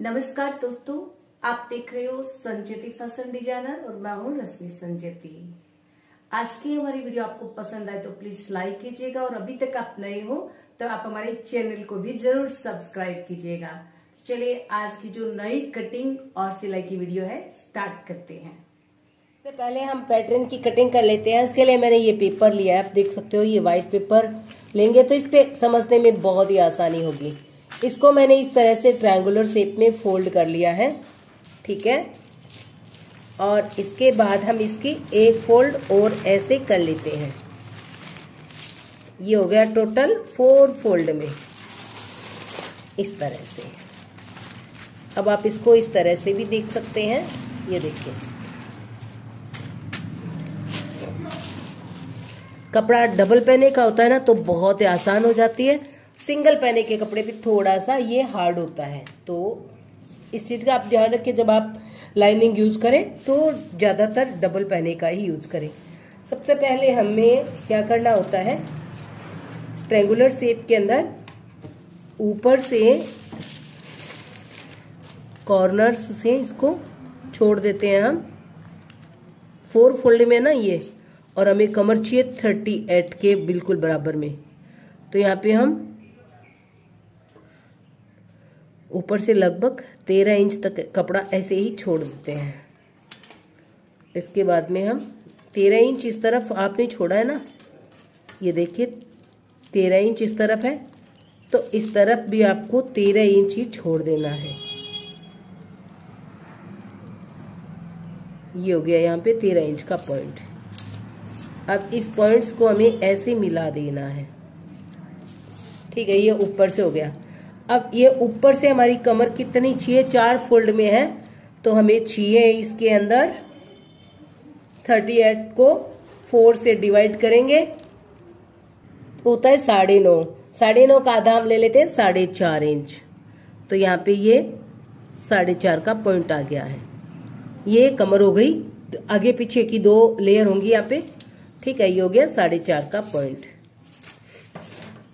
नमस्कार दोस्तों, आप देख रहे हो संजेती फैशन डिजाइनर और मैं हूं रश्मि संजेती। आज की हमारी वीडियो आपको पसंद आए तो प्लीज लाइक कीजिएगा और अभी तक आप नए हो तो आप हमारे चैनल को भी जरूर सब्सक्राइब कीजिएगा। तो चलिए आज की जो नई कटिंग और सिलाई की वीडियो है स्टार्ट करते हैं। सबसे पहले हम पैटर्न की कटिंग कर लेते हैं। इसके लिए मैंने ये पेपर लिया है, आप देख सकते हो ये व्हाइट पेपर लेंगे तो इस पे समझने में बहुत ही आसानी होगी। इसको मैंने इस तरह से ट्रायंगुलर शेप में फोल्ड कर लिया है, ठीक है। और इसके बाद हम इसकी एक फोल्ड और ऐसे कर लेते हैं। ये हो गया टोटल 4 फोल्ड में इस तरह से। अब आप इसको इस तरह से भी देख सकते हैं, ये देखिए। कपड़ा डबल पहने का होता है ना तो बहुत ही आसान हो जाती है। सिंगल पहने के कपड़े पे थोड़ा सा ये हार्ड होता है, तो इस चीज का आप ध्यान रखें। जब आप लाइनिंग यूज करें तो ज्यादातर डबल पहने का ही यूज करें। सबसे पहले हमें क्या करना होता है, ट्रायंगुलर शेप के अंदर ऊपर से कॉर्नर्स से इसको छोड़ देते हैं हम 4 फोल्ड में ना ये। और हमें कमर चाहिए 38 के बिल्कुल बराबर में। तो यहाँ पे हम ऊपर से लगभग 13 इंच तक कपड़ा ऐसे ही छोड़ देते हैं। इसके बाद में हम 13 इंच इस तरफ आपने छोड़ा है ना, ये देखिए 13 इंच इस तरफ है, तो इस तरफ भी आपको 13 इंच ही छोड़ देना है। ये हो गया यहाँ पे 13 इंच का पॉइंट। अब इस पॉइंट्स को हमें ऐसे मिला देना है, ठीक है। ये ऊपर से हो गया। अब ये ऊपर से हमारी कमर कितनी चाहिए, 4 फोल्ड में है तो हमें चाहिए इसके अंदर 38 को 4 से डिवाइड करेंगे तो होता है 9.5। 9.5 का आधा हम ले लेते हैं 4.5 इंच। तो यहाँ पे ये 4.5 का पॉइंट आ गया है। ये कमर हो गई, आगे पीछे की 2 लेयर होंगी यहाँ पे, ठीक है। ये हो गया 4.5 का पॉइंट।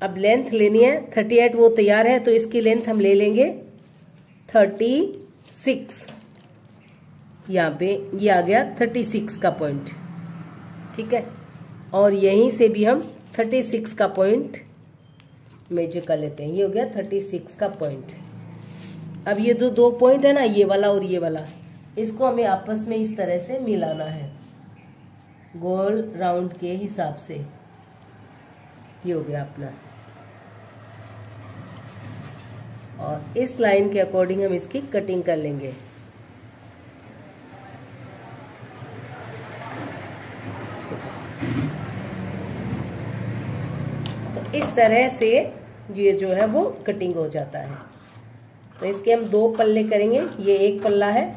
अब लेंथ लेनी है 38, वो तैयार है तो इसकी लेंथ हम ले लेंगे 36। यहाँ पे ये आ गया 36 का पॉइंट, ठीक है। और यहीं से भी हम 36 का पॉइंट मेजर कर लेते हैं। ये हो गया 36 का पॉइंट। अब ये जो 2 पॉइंट है ना, ये वाला और ये वाला, इसको हमें आपस में इस तरह से मिलाना है गोल राउंड के हिसाब से। ये हो गया अपना। और इस लाइन के अकॉर्डिंग हम इसकी कटिंग कर लेंगे। तो इस तरह से ये जो है वो कटिंग हो जाता है। तो इसके हम 2 पल्ले करेंगे। ये एक पल्ला है,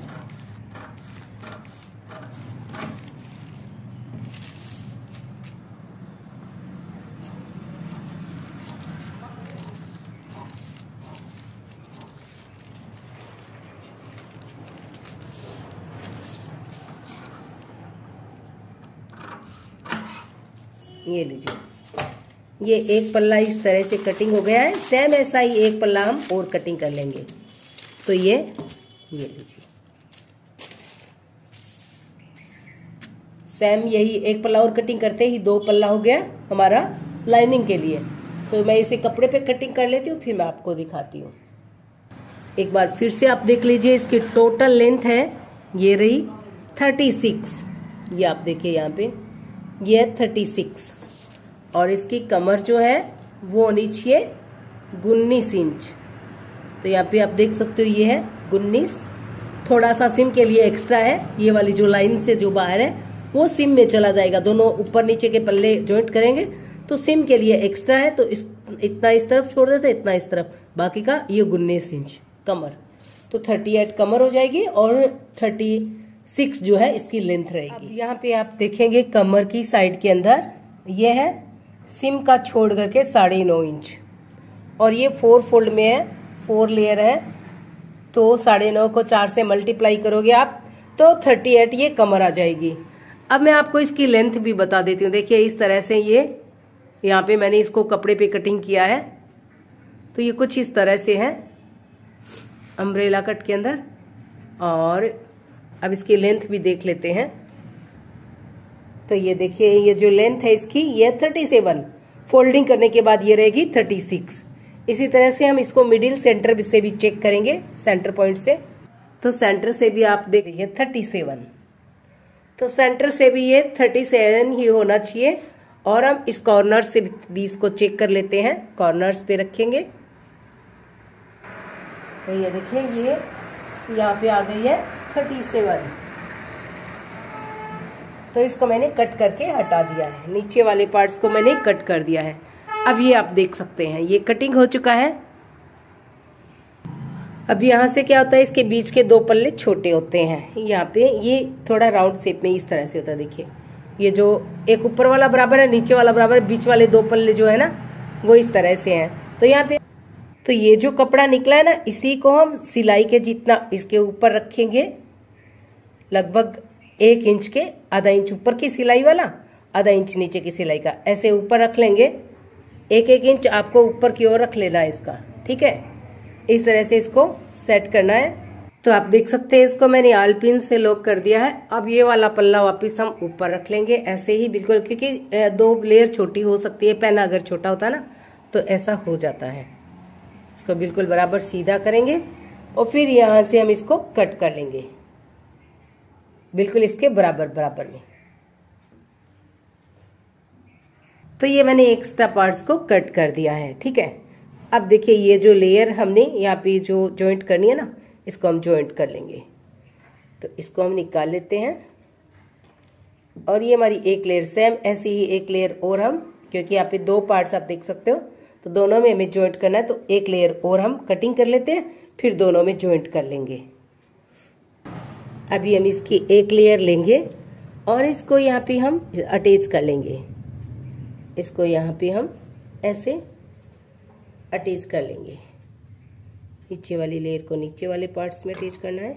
ये लीजिए। ये एक पल्ला इस तरह से कटिंग हो गया है। सेम ऐसा ही एक पल्ला हम और कटिंग कर लेंगे। तो ये लीजिए, सेम यही एक पल्ला और कटिंग करते ही 2 पल्ला हो गया हमारा लाइनिंग के लिए। तो मैं इसे कपड़े पे कटिंग कर लेती हूँ, फिर मैं आपको दिखाती हूँ। एक बार फिर से आप देख लीजिए, इसकी टोटल लेंथ है ये रही 36। ये आप देखिए यहाँ पे ये 36। और इसकी कमर जो है वो होनी चाहिए 19 इंच। तो यहाँ पे आप देख सकते हो ये है 19। थोड़ा सा सिम के लिए एक्स्ट्रा है, ये वाली जो लाइन से जो बाहर है वो सिम में चला जाएगा। दोनों ऊपर नीचे के पल्ले जॉइंट करेंगे तो सिम के लिए एक्स्ट्रा है, तो इतना इस तरफ छोड़ देते, इतना इस तरफ, बाकी का ये 19 इंच कमर। तो 38 कमर हो जाएगी और 36 जो है इसकी लेंथ रहेगी। अब यहाँ पे आप देखेंगे कमर की साइड के अंदर ये है सिम का छोड़ करके 9.5 इंच। और ये 4 फोल्ड में है, 4 लेयर है, तो 9.5 को 4 से मल्टीप्लाई करोगे आप तो 38 ये कमर आ जाएगी। अब मैं आपको इसकी लेंथ भी बता देती हूँ। देखिए इस तरह से ये यहाँ पे मैंने इसको कपड़े पे कटिंग किया है, तो ये कुछ इस तरह से है। अम्ब्रेला कट के अंदर। और अब इसकी लेंथ भी देख लेते हैं। तो ये देखिए, ये जो लेंथ है इसकी ये 37, फोल्डिंग करने के बाद ये रहेगी 36। इसी तरह से हम इसको मिडिल सेंटर से भी चेक करेंगे, सेंटर पॉइंट से। तो सेंटर से भी आप देखिए 37, तो सेंटर से भी ये 37 ही होना चाहिए। और हम इस कॉर्नर से भी इसको चेक कर लेते हैं, कॉर्नर्स पे रखेंगे। तो ये देखिए, ये यहाँ पे आ गई है 37। तो इसको मैंने कट करके हटा दिया है, नीचे वाले पार्ट्स को मैंने कट कर दिया है। अब ये आप देख सकते हैं ये कटिंग हो चुका है। अब यहाँ से क्या होता है, इसके बीच के 2 पल्ले छोटे होते हैं। यहाँ पे ये थोड़ा राउंड शेप में इस तरह से होता है। देखिए, ये जो एक ऊपर वाला बराबर है, नीचे वाला बराबर है, बीच वाले 2 पल्ले जो है ना वो इस तरह से हैं। तो यहाँ पे तो ये जो कपड़ा निकला है ना, इसी को हम सिलाई के जितना इसके ऊपर रखेंगे, लगभग 1 इंच के, आधा इंच ऊपर की सिलाई वाला, आधा इंच नीचे की सिलाई का, ऐसे ऊपर रख लेंगे। 1-1 इंच आपको ऊपर की ओर रख लेना है इसका, ठीक है। इस तरह से इसको सेट करना है। तो आप देख सकते हैं इसको मैंने आल पिन से लॉक कर दिया है। अब ये वाला पल्ला वापस हम ऊपर रख लेंगे ऐसे ही बिल्कुल, क्योंकि 2 लेयर छोटी हो सकती है, पहना अगर छोटा होता है ना तो ऐसा हो जाता है। इसको बिल्कुल बराबर सीधा करेंगे और फिर यहाँ से हम इसको कट कर लेंगे बिल्कुल इसके बराबर बराबर में। तो ये मैंने एक्स्ट्रा पार्ट्स को कट कर दिया है, ठीक है। अब देखिए, ये जो लेयर हमने यहाँ पे जो जॉइंट करनी है ना, इसको हम जॉइंट कर लेंगे। तो इसको हम निकाल लेते हैं। और ये हमारी एक लेयर, सेम ऐसी ही एक लेयर और हम, क्योंकि यहाँ पे 2 पार्ट्स आप देख सकते हो, तो दोनों में हमें जॉइंट करना है। तो एक लेयर और हम कटिंग कर लेते हैं, फिर दोनों में जॉइंट कर लेंगे। अभी हम इसकी एक लेयर लेंगे और इसको यहाँ पे हम अटैच कर लेंगे। इसको यहाँ पे हम ऐसे अटैच कर लेंगे। नीचे वाली लेयर को नीचे वाले पार्ट्स में अटैच करना है,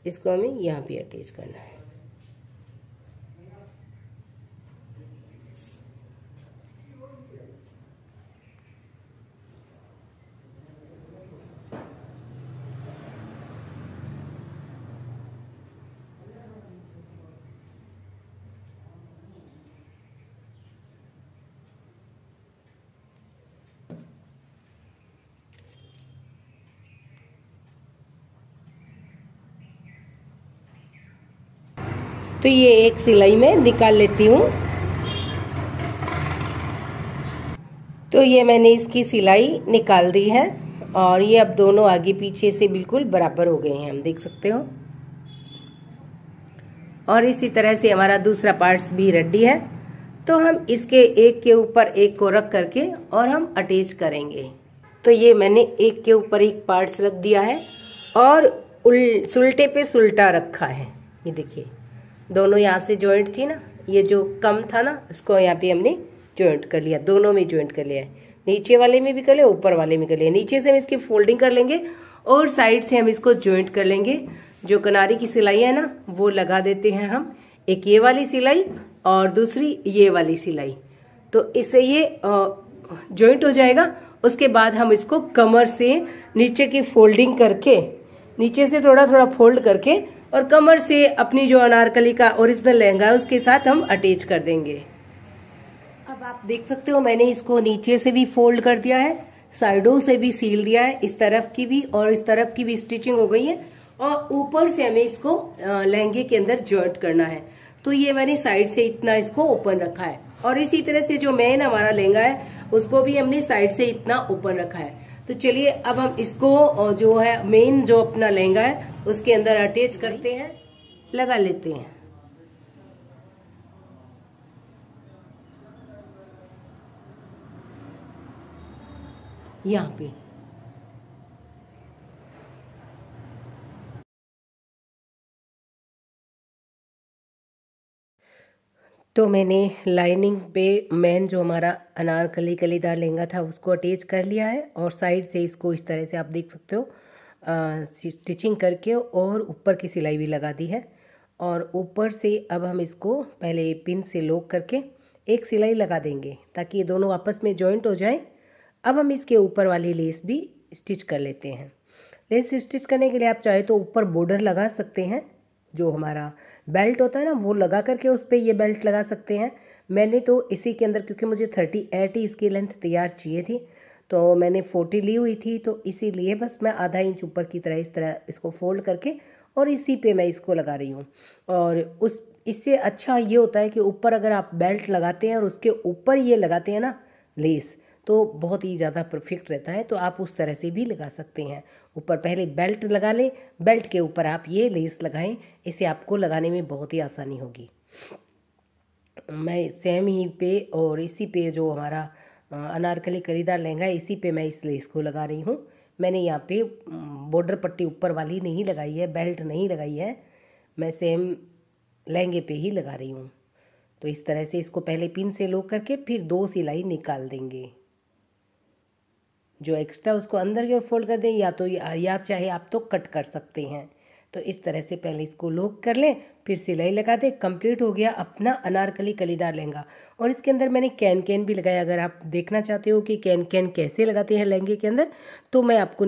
इसको हमें यहाँ पे अटैच करना है। तो ये एक सिलाई में निकाल लेती हूँ। तो ये मैंने इसकी सिलाई निकाल दी है और ये अब दोनों आगे पीछे से बिल्कुल बराबर हो गए हैं, हम देख सकते हो। और इसी तरह से हमारा दूसरा पार्ट्स भी रेडी है। तो हम इसके एक के ऊपर एक को रख करके और हम अटैच करेंगे। तो ये मैंने एक के ऊपर एक पार्ट्स रख दिया है और सुलटे पे सुलटा रखा है। ये देखिए, दोनों यहाँ से जॉइंट थी ना, ये जो कम था ना, उसको यहाँ पे हमने जॉइंट कर लिया, दोनों में जॉइंट कर लिया है। नीचे वाले में भी कर लिया, ऊपर वाले में कर लिया। नीचे से हम इसकी फोल्डिंग कर लेंगे और साइड से हम इसको जॉइंट कर लेंगे। जो किनारे की सिलाई है ना, वो लगा देते हैं हम, एक ये वाली सिलाई और दूसरी ये वाली सिलाई। तो इससे ये जॉइंट हो जाएगा। उसके बाद हम इसको कमर से नीचे की फोल्डिंग करके, नीचे से थोड़ा थोड़ा फोल्ड करके और कमर से अपनी जो अनारकली का ओरिजिनल लहंगा है उसके साथ हम अटैच कर देंगे। अब आप देख सकते हो मैंने इसको नीचे से भी फोल्ड कर दिया है, साइडों से भी सील दिया है, इस तरफ की भी और इस तरफ की भी स्टिचिंग हो गई है। और ऊपर से हमें इसको लहंगे के अंदर जॉइंट करना है। तो ये मैंने साइड से इतना इसको ओपन रखा है। और इसी तरह से जो मेन हमारा लहंगा है उसको भी हमने साइड से इतना ओपन रखा है। तो चलिए अब हम इसको जो है मेन जो अपना लहंगा है उसके अंदर अटैच करते हैं, लगा लेते हैं। यहाँ पे तो मैंने लाइनिंग पे मेन जो हमारा अनारकली कलीदार लहंगा था उसको अटैच कर लिया है और साइड से इसको इस तरह से आप देख सकते हो स्टिचिंग करके और ऊपर की सिलाई भी लगा दी है। और ऊपर से अब हम इसको पहले पिन से लॉक करके एक सिलाई लगा देंगे ताकि ये दोनों आपस में जॉइंट हो जाए। अब हम इसके ऊपर वाली लेस भी स्टिच कर लेते हैं। लेस स्टिच करने के लिए आप चाहे तो ऊपर बॉर्डर लगा सकते हैं, जो हमारा बेल्ट होता है ना वो लगा करके उस पर ये बेल्ट लगा सकते हैं। मैंने तो इसी के अंदर, क्योंकि मुझे 38 ही इसकी लेंथ तैयार चाहिए थी, तो मैंने 40 ली हुई थी, तो इसीलिए बस मैं आधा इंच ऊपर की तरह इस तरह इसको फोल्ड करके और इसी पे मैं इसको लगा रही हूँ। और इससे अच्छा ये होता है कि ऊपर अगर आप बेल्ट लगाते हैं और उसके ऊपर ये लगाते हैं ना लेस, तो बहुत ही ज़्यादा परफेक्ट रहता है। तो आप उस तरह से भी लगा सकते हैं। ऊपर पहले बेल्ट लगा लें, बेल्ट के ऊपर आप ये लेस लगाएं, इससे आपको लगाने में बहुत ही आसानी होगी। मैं सेम ही पे और इसी पे जो हमारा अनारकली कलीदार लहंगा है, इसी पे मैं इस लेस को लगा रही हूँ। मैंने यहाँ पे बॉर्डर पट्टी ऊपर वाली नहीं लगाई है, बेल्ट नहीं लगाई है, मैं सेम लहंगे पे ही लगा रही हूँ। तो इस तरह से इसको पहले पिन से लॉक करके फिर 2 सिलाई निकाल देंगे। जो एक्स्ट्रा उसको अंदर की ओर फोल्ड कर दें, या चाहे आप तो कट कर सकते हैं। तो इस तरह से पहले इसको लॉक कर लें, फिर सिलाई लगा दें। कंप्लीट हो गया अपना अनारकली कलीदार लहंगा। और इसके अंदर मैंने कैन भी लगाया। अगर आप देखना चाहते हो कि कैन कैसे लगाते हैं लहंगे के अंदर, तो मैं आपको